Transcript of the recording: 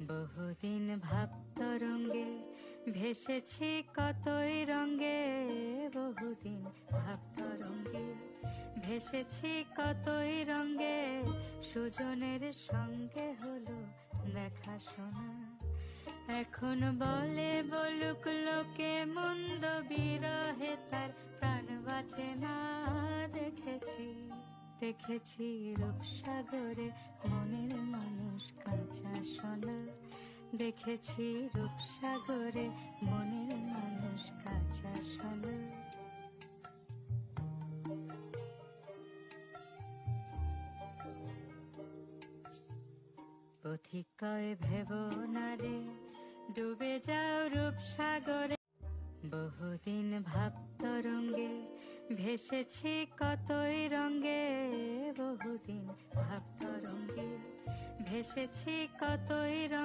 বহুদিন ভাব তরঙ্গে ভেসেছি কতই রঙ্গে, বহুদিন ভাব তরঙ্গে ভেসেছি কতই রঙ্গে, সুজনের সঙ্গে হলো দেখা শোনা। এখন বলে বলুক লোকে মন্দ বিরহে তার প্রাণ বাঁচে না। দেখেছি দেখেছি রূপসাগরে মনের মানুষ কাঁচা সোনা, দেখেছি রূপসাগরে মনের মানুষ কাঁচা সোনা। পথিক কয় ভেব না রে ডুবে যাও রূপসাগরে, বহুদিন ভাব তরঙ্গে ভেসেছি কতই রঙ্গে, বহুদিন ভাব তরঙ্গে ভেসেছি কতই রঙ্গে।